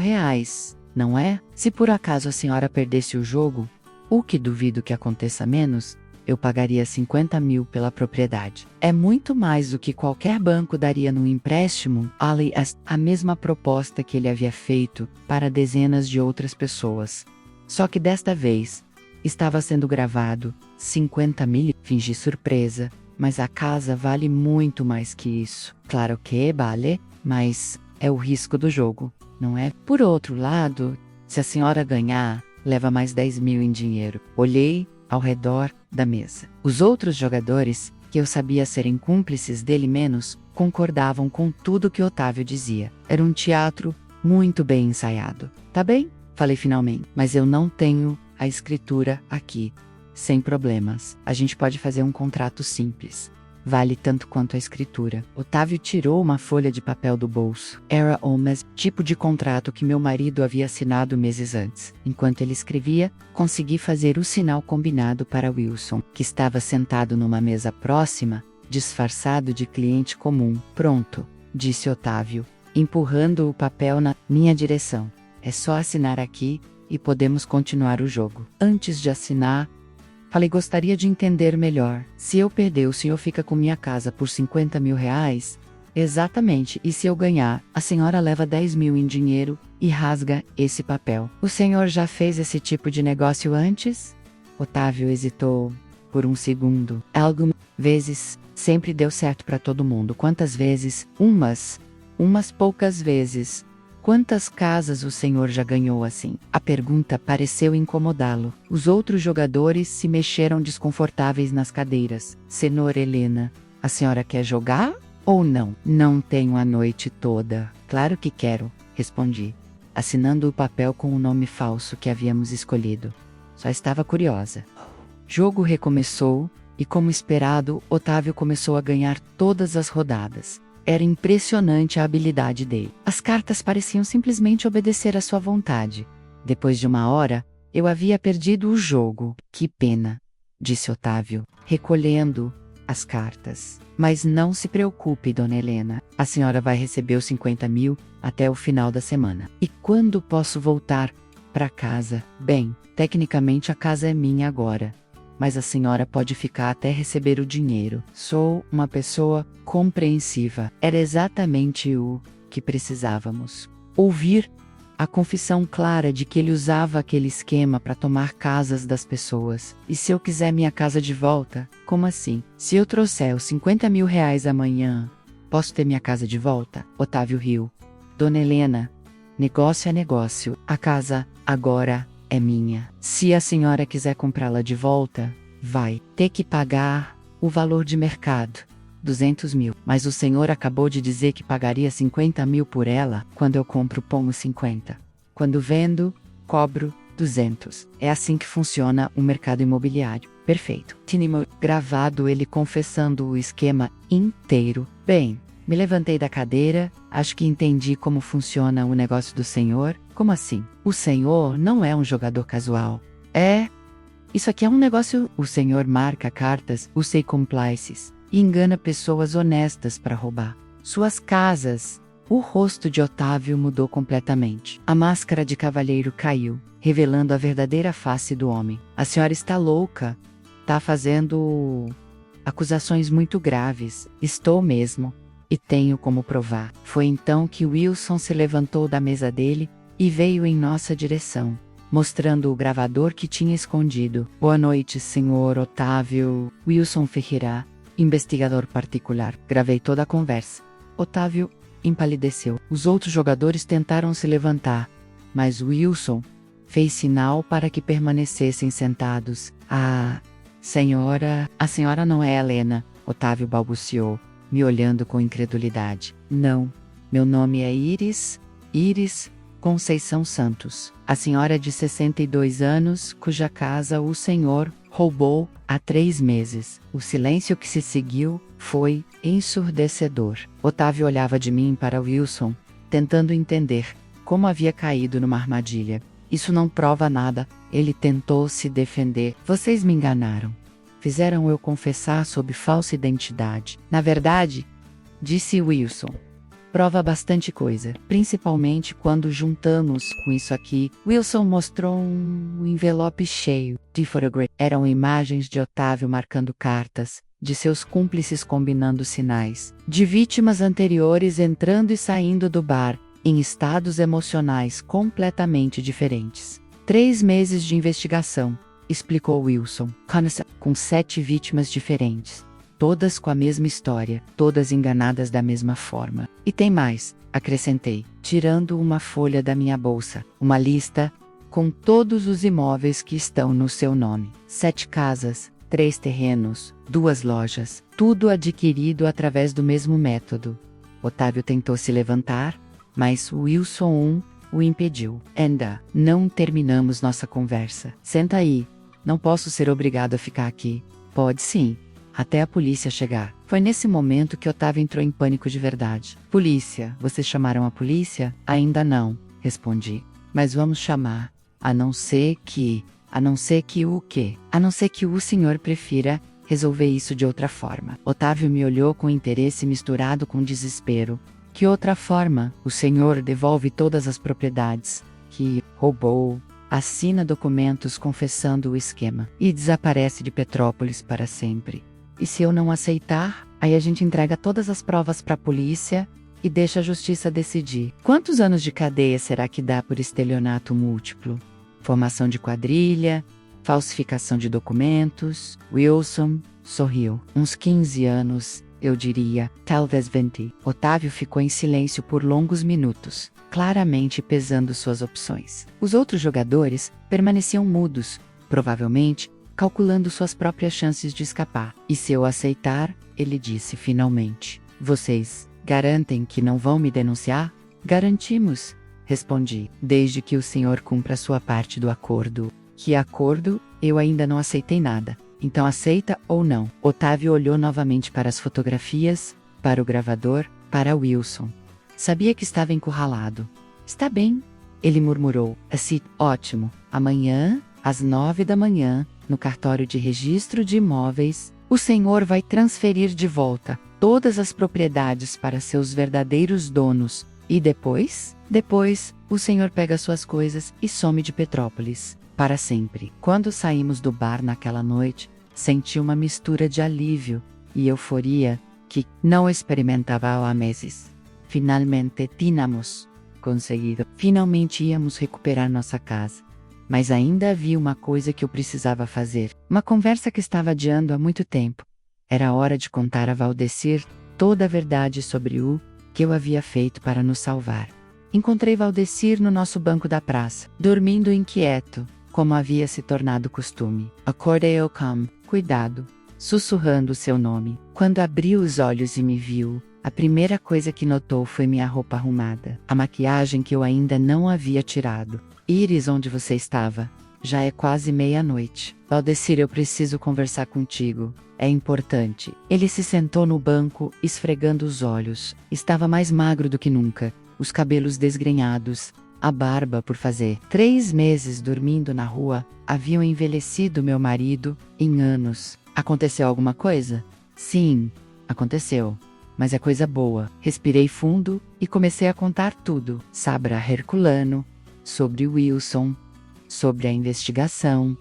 A: Não é? Se por acaso a senhora perdesse o jogo, o que duvido que aconteça menos, eu pagaria 50 mil pela propriedade. É muito mais do que qualquer banco daria num empréstimo, aliás, a mesma proposta que ele havia feito para dezenas de outras pessoas. Só que desta vez, estava sendo gravado 50 mil. Fingi surpresa, mas a casa vale muito mais que isso. Claro que vale, mas é o risco do jogo. Não é? Por outro lado, se a senhora ganhar, leva mais 10 mil em dinheiro. Olhei ao redor da mesa. Os outros jogadores, que eu sabia serem cúmplices dele menos, concordavam com tudo que Otávio dizia. Era um teatro muito bem ensaiado. Tá bem? Falei finalmente. Mas eu não tenho a escritura aqui. Sem problemas. A gente pode fazer um contrato simples. Vale tanto quanto a escritura. Otávio tirou uma folha de papel do bolso. Era o mesmo tipo de contrato que meu marido havia assinado meses antes. Enquanto ele escrevia, consegui fazer o sinal combinado para Wilson, que estava sentado numa mesa próxima, disfarçado de cliente comum. Pronto, disse Otávio, empurrando o papel na minha direção. É só assinar aqui e podemos continuar o jogo. Antes de assinar, falei, gostaria de entender melhor. Se eu perder, o senhor fica com minha casa por 50 mil reais? Exatamente, e se eu ganhar, a senhora leva 10 mil em dinheiro e rasga esse papel. O senhor já fez esse tipo de negócio antes? Otávio hesitou por um segundo. Algumas vezes, sempre deu certo para todo mundo. Quantas vezes? Umas poucas vezes. Quantas casas o senhor já ganhou assim? A pergunta pareceu incomodá-lo. Os outros jogadores se mexeram desconfortáveis nas cadeiras. Senhora Helena, a senhora quer jogar ou não? Não tenho a noite toda. Claro que quero, respondi, assinando o papel com o nome falso que havíamos escolhido. Só estava curiosa. Jogo recomeçou, e como esperado, Otávio começou a ganhar todas as rodadas. Era impressionante a habilidade dele. As cartas pareciam simplesmente obedecer à sua vontade. Depois de uma hora, eu havia perdido o jogo. Que pena, disse Otávio, recolhendo as cartas. Mas não se preocupe, dona Helena. A senhora vai receber os 50 mil até o final da semana. E quando posso voltar para casa? Bem, tecnicamente a casa é minha agora. Mas a senhora pode ficar até receber o dinheiro. Sou uma pessoa compreensiva. Era exatamente o que precisávamos. Ouvir a confissão clara de que ele usava aquele esquema para tomar casas das pessoas. E se eu quiser minha casa de volta? Como assim? Se eu trouxer os 50 mil reais amanhã, posso ter minha casa de volta? Otávio riu. Dona Helena, negócio é negócio. A casa, agora, é minha. Se a senhora quiser comprá-la de volta, vai ter que pagar o valor de mercado, 200 mil. Mas o senhor acabou de dizer que pagaria 50 mil por ela. Quando eu compro, ponho 50. Quando vendo, cobro 200. É assim que funciona o mercado imobiliário. Perfeito. Tinha gravado ele confessando o esquema inteiro. Bem, Me levantei da cadeira, acho que entendi como funciona o negócio do senhor. Como assim? O senhor não é um jogador casual. Isso aqui é um negócio. O senhor marca cartas, usei complices, e engana pessoas honestas para roubar suas casas. O rosto de Otávio mudou completamente. A máscara de cavalheiro caiu, revelando a verdadeira face do homem. A senhora está louca. Tá fazendo acusações muito graves. Estou mesmo. E tenho como provar. Foi então que Wilson se levantou da mesa dele e veio em nossa direção, mostrando o gravador que tinha escondido. Boa noite, senhor Otávio. Wilson Ferreira, investigador particular. Gravei toda a conversa. Otávio empalideceu. Os outros jogadores tentaram se levantar, mas Wilson fez sinal para que permanecessem sentados. A senhora não é Helena, Otávio balbuciou, me olhando com incredulidade. Não, meu nome é Iris Conceição Santos. A senhora de 62 anos, cuja casa o senhor roubou há 3 meses. O silêncio que se seguiu foi ensurdecedor. Otávio olhava de mim para Wilson, tentando entender como havia caído numa armadilha. Isso não prova nada, ele tentou se defender. Vocês me enganaram. Fizeram eu confessar sob falsa identidade. Na verdade, disse Wilson, prova bastante coisa, principalmente quando juntamos com isso aqui. Wilson mostrou um envelope cheio de fotografias. Eram imagens de Otávio marcando cartas, de seus cúmplices combinando sinais, de vítimas anteriores entrando e saindo do bar, em estados emocionais completamente diferentes. 3 meses de investigação, explicou Wilson, com 7 vítimas diferentes. Todas com a mesma história, todas enganadas da mesma forma. E tem mais, acrescentei, tirando uma folha da minha bolsa, uma lista com todos os imóveis que estão no seu nome. 7 casas, 3 terrenos, 2 lojas, tudo adquirido através do mesmo método. Otávio tentou se levantar, mas Wilson o impediu. Ainda não terminamos nossa conversa. Senta aí, não posso ser obrigado a ficar aqui. Pode sim. Até a polícia chegar. Foi nesse momento que Otávio entrou em pânico de verdade. Polícia, vocês chamaram a polícia? Ainda não, respondi. Mas vamos chamar. A não ser que o quê? A não ser que o senhor prefira resolver isso de outra forma. Otávio me olhou com interesse misturado com desespero. Que outra forma? O senhor devolve todas as propriedades que roubou, assina documentos confessando o esquema e desaparece de Petrópolis para sempre. E se eu não aceitar, aí a gente entrega todas as provas para a polícia e deixa a justiça decidir. Quantos anos de cadeia será que dá por estelionato múltiplo? Formação de quadrilha, falsificação de documentos. Wilson sorriu. Uns 15 anos, eu diria, talvez 20. Otávio ficou em silêncio por longos minutos, claramente pesando suas opções. Os outros jogadores permaneciam mudos, provavelmente calculando suas próprias chances de escapar. E se eu aceitar, ele disse finalmente. Vocês garantem que não vão me denunciar? Garantimos, respondi, desde que o senhor cumpra sua parte do acordo. Que acordo? Eu ainda não aceitei nada. Então aceita ou não? Otávio olhou novamente para as fotografias, para o gravador, para Wilson. Sabia que estava encurralado. Está bem, ele murmurou. Assim, ótimo. Amanhã, às 9 da manhã, no cartório de registro de imóveis, o senhor vai transferir de volta todas as propriedades para seus verdadeiros donos. E depois? Depois, o senhor pega suas coisas e some de Petrópolis. Para sempre. Quando saímos do bar naquela noite, senti uma mistura de alívio e euforia que não experimentava há meses. Finalmente tínhamos conseguido. Finalmente íamos recuperar nossa casa. Mas ainda havia uma coisa que eu precisava fazer. Uma conversa que estava adiando há muito tempo. Era hora de contar a Valdecir toda a verdade sobre o que eu havia feito para nos salvar. Encontrei Valdecir no nosso banco da praça, dormindo inquieto, como havia se tornado costume. Acordei com cuidado, sussurrando seu nome. Quando abriu os olhos e me viu, a primeira coisa que notou foi minha roupa arrumada, a maquiagem que eu ainda não havia tirado. Iris, onde você estava? Já é quase meia-noite. Valdecir, eu preciso conversar contigo. é importante. Ele se sentou no banco, esfregando os olhos. Estava mais magro do que nunca, os cabelos desgrenhados, a barba por fazer. 3 meses dormindo na rua haviam envelhecido meu marido em anos. Aconteceu alguma coisa? Sim, aconteceu. Mas é coisa boa. Respirei fundo e comecei a contar tudo. Sabra Herculano, sobre Wilson, sobre a investigação,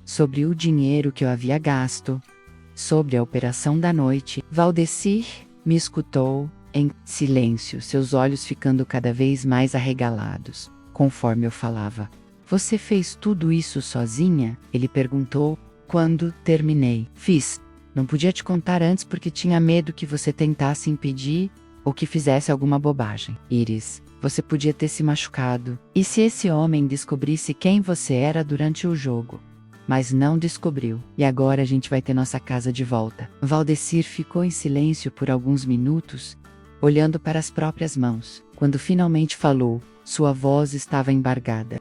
A: sobre o dinheiro que eu havia gasto, sobre a operação da noite. Valdecir me escutou em silêncio, seus olhos ficando cada vez mais arregalados, conforme eu falava. Você fez tudo isso sozinha? Ele perguntou, quando terminei. Fiz. Não podia te contar antes porque tinha medo que você tentasse impedir ou que fizesse alguma bobagem. Iris, você podia ter se machucado. E se esse homem descobrisse quem você era durante o jogo? Mas não descobriu. E agora a gente vai ter nossa casa de volta. Valdecir ficou em silêncio por alguns minutos, olhando para as próprias mãos. Quando finalmente falou, sua voz estava embargada.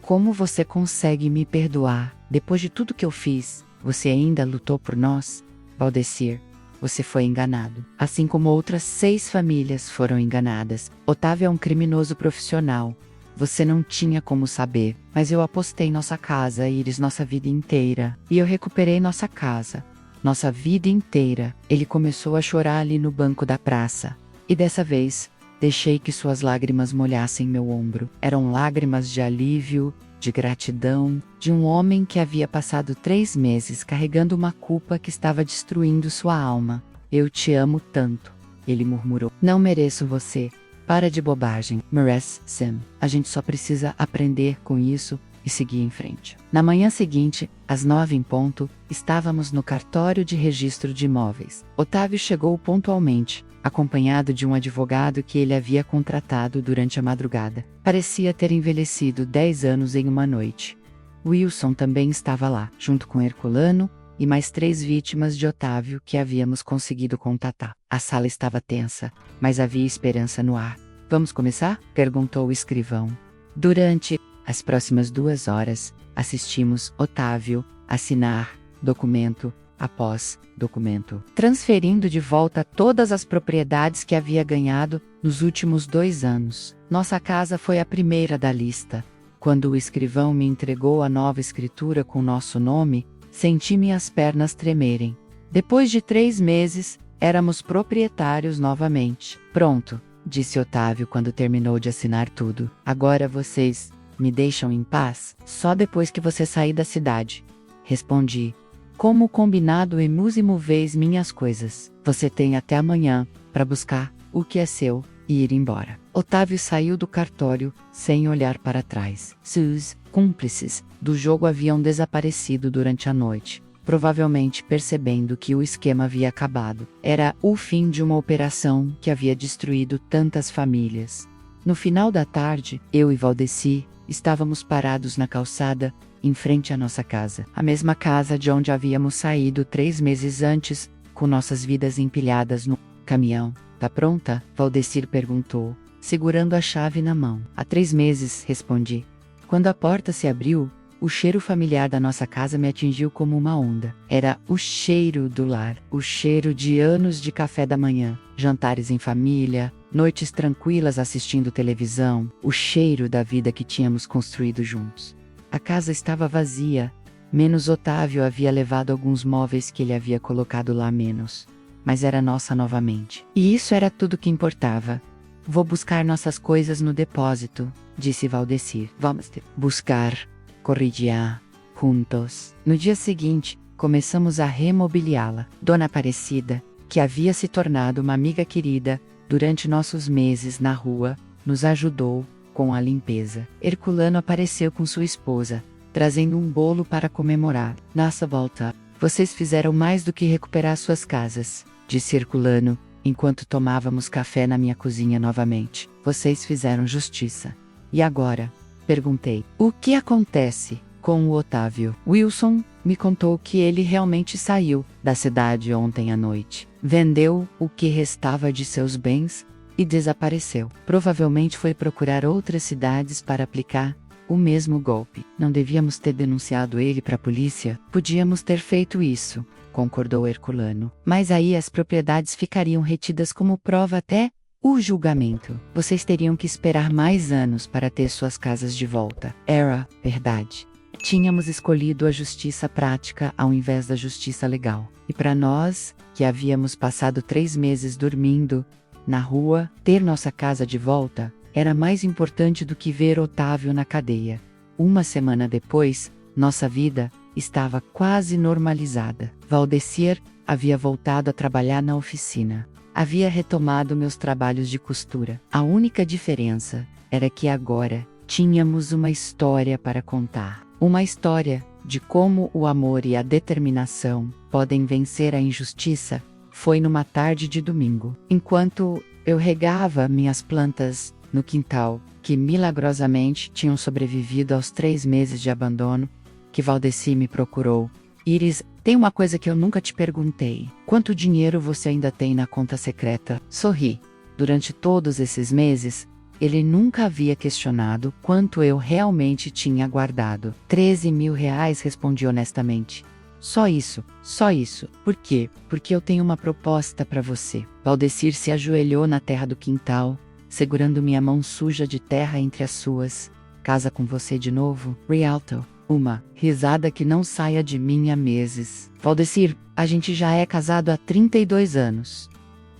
A: Como você consegue me perdoar? Depois de tudo que eu fiz, você ainda lutou por nós? Valdecir, você foi enganado. Assim como outras 6 famílias foram enganadas. Otávio é um criminoso profissional. Você não tinha como saber, mas eu apostei nossa casa, Iris, nossa vida inteira. E eu recuperei nossa casa. Nossa vida inteira. Ele começou a chorar ali no banco da praça. E dessa vez, deixei que suas lágrimas molhassem meu ombro. Eram lágrimas de alívio, de gratidão, de um homem que havia passado 3 meses carregando uma culpa que estava destruindo sua alma. Eu te amo tanto, ele murmurou. Não mereço você. Para de bobagem, Maurice Sim. A gente só precisa aprender com isso e seguir em frente. Na manhã seguinte, às 9 em ponto, estávamos no cartório de registro de imóveis. Otávio chegou pontualmente, acompanhado de um advogado que ele havia contratado durante a madrugada. Parecia ter envelhecido 10 anos em uma noite. Wilson também estava lá, junto com Herculano e mais 3 vítimas de Otávio que havíamos conseguido contatar. A sala estava tensa, mas havia esperança no ar. Vamos começar? Perguntou o escrivão. Durante as próximas 2 horas, assistimos Otávio assinar documento após documento, transferindo de volta todas as propriedades que havia ganhado nos últimos 2 anos. Nossa casa foi a primeira da lista. Quando o escrivão me entregou a nova escritura com nosso nome, senti minhas pernas tremerem. Depois de 3 meses, éramos proprietários novamente. Pronto, disse Otávio quando terminou de assinar tudo. Agora vocês me deixam em paz? Só depois que você sair da cidade. Respondi. Como combinado, emusimuveis minhas coisas. Você tem até amanhã para buscar o que é seu e ir embora. Otávio saiu do cartório sem olhar para trás. Seus cúmplices do jogo haviam desaparecido durante a noite, provavelmente percebendo que o esquema havia acabado. Era o fim de uma operação que havia destruído tantas famílias. No final da tarde, eu e Valdecir estávamos parados na calçada, em frente à nossa casa. A mesma casa de onde havíamos saído 3 meses antes, com nossas vidas empilhadas no caminhão. Tá pronta? Valdecir perguntou, segurando a chave na mão. Há 3 meses, respondi. Quando a porta se abriu, o cheiro familiar da nossa casa me atingiu como uma onda. Era o cheiro do lar, o cheiro de anos de café da manhã, jantares em família, noites tranquilas assistindo televisão, o cheiro da vida que tínhamos construído juntos. A casa estava vazia, menos Otávio havia levado alguns móveis que ele havia colocado lá menos. Mas era nossa novamente. E isso era tudo que importava. Vou buscar nossas coisas no depósito, disse Valdecir. Vamos buscar, corrigiar, juntos. No dia seguinte, começamos a remobiliá-la. Dona Aparecida, que havia se tornado uma amiga querida durante nossos meses na rua, nos ajudou com a limpeza. Herculano apareceu com sua esposa, trazendo um bolo para comemorar. Nossa volta, vocês fizeram mais do que recuperar suas casas, disse Herculano, enquanto tomávamos café na minha cozinha novamente. Vocês fizeram justiça. E agora? Perguntei. O que acontece com o Otávio? Wilson me contou que ele realmente saiu da cidade ontem à noite. Vendeu o que restava de seus bens e desapareceu. Provavelmente foi procurar outras cidades para aplicar o mesmo golpe. Não devíamos ter denunciado ele para a polícia? Podíamos ter feito isso, concordou Herculano. Mas aí as propriedades ficariam retidas como prova até o julgamento. Vocês teriam que esperar mais anos para ter suas casas de volta. Era verdade. Tínhamos escolhido a justiça prática ao invés da justiça legal. E para nós, que havíamos passado 3 meses dormindo na rua, ter nossa casa de volta era mais importante do que ver Otávio na cadeia. Uma semana depois, nossa vida estava quase normalizada. Valdecir havia voltado a trabalhar na oficina. Havia retomado meus trabalhos de costura. A única diferença era que agora tínhamos uma história para contar. Uma história de como o amor e a determinação podem vencer a injustiça. Foi numa tarde de domingo, enquanto eu regava minhas plantas no quintal, que milagrosamente tinham sobrevivido aos 3 meses de abandono, que Valdecir me procurou. Iris, tem uma coisa que eu nunca te perguntei. Quanto dinheiro você ainda tem na conta secreta? Sorri. Durante todos esses meses, ele nunca havia questionado quanto eu realmente tinha guardado. 13.000 reais, respondi honestamente. Só isso, só isso. Por quê? Porque eu tenho uma proposta para você. Valdecir se ajoelhou na terra do quintal, segurando minha mão suja de terra entre as suas. Casa com você de novo? Rialto. Uma risada que não saia de mim há meses. Valdecir, a gente já é casado há 32 anos.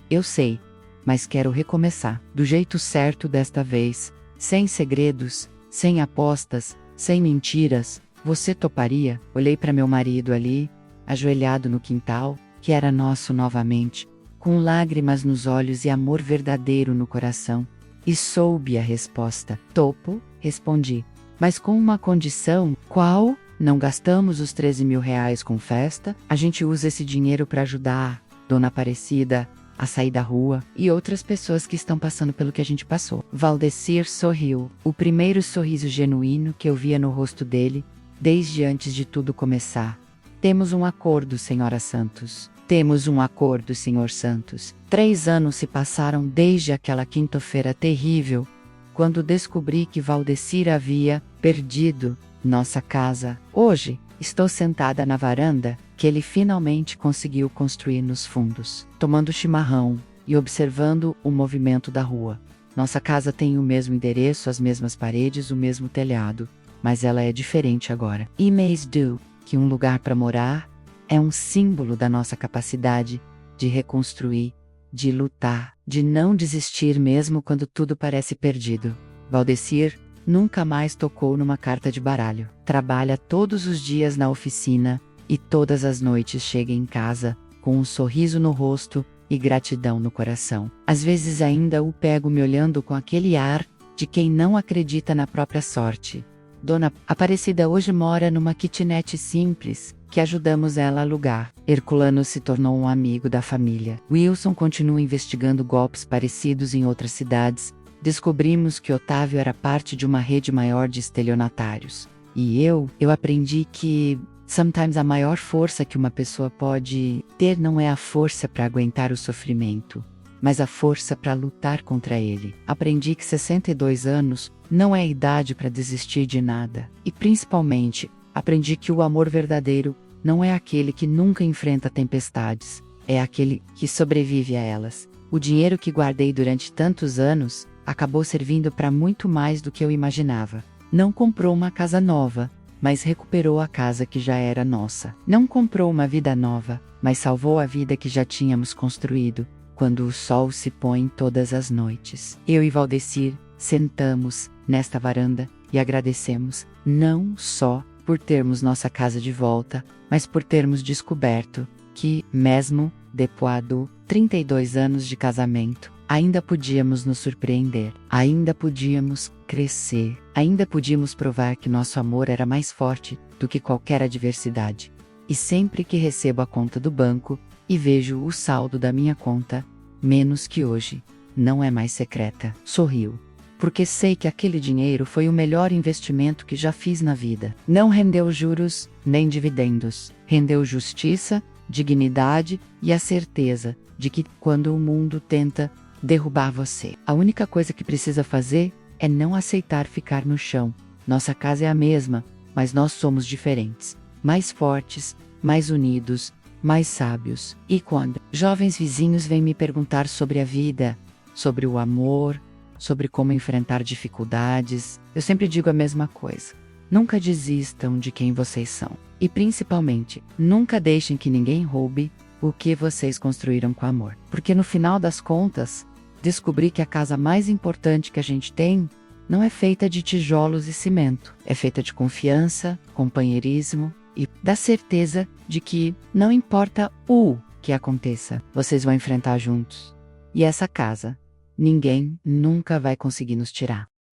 A: Eu sei, mas quero recomeçar. Do jeito certo desta vez. Sem segredos, sem apostas, sem mentiras. Você toparia? Olhei para meu marido ali, ajoelhado no quintal, que era nosso novamente, com lágrimas nos olhos e amor verdadeiro no coração. E soube a resposta. Topo, respondi. Mas com uma condição. Qual? Não gastamos os 13.000 reais com festa? A gente usa esse dinheiro para ajudar Dona Aparecida a sair da rua e outras pessoas que estão passando pelo que a gente passou. Valdecir sorriu. O primeiro sorriso genuíno que eu via no rosto dele, desde antes de tudo começar. Temos um acordo, Senhora Santos. Temos um acordo, Senhor Santos. 3 anos se passaram desde aquela quinta-feira terrível, quando descobri que Valdecir havia perdido nossa casa. Hoje, estou sentada na varanda que ele finalmente conseguiu construir nos fundos, tomando chimarrão e observando o movimento da rua. Nossa casa tem o mesmo endereço, as mesmas paredes, o mesmo telhado, mas ela é diferente agora. E mais do que um lugar para morar, é um símbolo da nossa capacidade de reconstruir, de lutar, de não desistir mesmo quando tudo parece perdido. Valdecir nunca mais tocou numa carta de baralho. Trabalha todos os dias na oficina e todas as noites chega em casa com um sorriso no rosto e gratidão no coração. Às vezes ainda o pego me olhando com aquele ar de quem não acredita na própria sorte. Dona Aparecida hoje mora numa kitnet simples, que ajudamos ela a alugar. Herculano se tornou um amigo da família. Wilson continua investigando golpes parecidos em outras cidades. Descobrimos que Otávio era parte de uma rede maior de estelionatários. E eu aprendi que sometimes a maior força que uma pessoa pode ter não é a força para aguentar o sofrimento, mas a força para lutar contra ele. Aprendi que 62 anos não é a idade para desistir de nada. E principalmente, aprendi que o amor verdadeiro não é aquele que nunca enfrenta tempestades, é aquele que sobrevive a elas. O dinheiro que guardei durante tantos anos acabou servindo para muito mais do que eu imaginava. Não comprou uma casa nova, mas recuperou a casa que já era nossa. Não comprou uma vida nova, mas salvou a vida que já tínhamos construído, quando o sol se põe todas as noites. Eu e Valdecir sentamos nesta varanda e agradecemos, não só por termos nossa casa de volta, mas por termos descoberto que, mesmo depois de 32 anos de casamento, ainda podíamos nos surpreender, ainda podíamos crescer, ainda podíamos provar que nosso amor era mais forte do que qualquer adversidade. E sempre que recebo a conta do banco e vejo o saldo da minha conta, menos que hoje, não é mais secreta. Sorriu. Porque sei que aquele dinheiro foi o melhor investimento que já fiz na vida. Não rendeu juros, nem dividendos. Rendeu justiça, dignidade e a certeza de que quando o mundo tenta derrubar você, a única coisa que precisa fazer é não aceitar ficar no chão. Nossa casa é a mesma, mas nós somos diferentes. Mais fortes, mais unidos, mais sábios. E quando jovens vizinhos vêm me perguntar sobre a vida, sobre o amor, sobre como enfrentar dificuldades, eu sempre digo a mesma coisa. Nunca desistam de quem vocês são. E principalmente, nunca deixem que ninguém roube o que vocês construíram com amor. Porque no final das contas, descobri que a casa mais importante que a gente tem não é feita de tijolos e cimento. É feita de confiança, companheirismo e da certeza de que não importa o que aconteça, vocês vão enfrentar juntos. E essa casa, ninguém nunca vai conseguir nos tirar.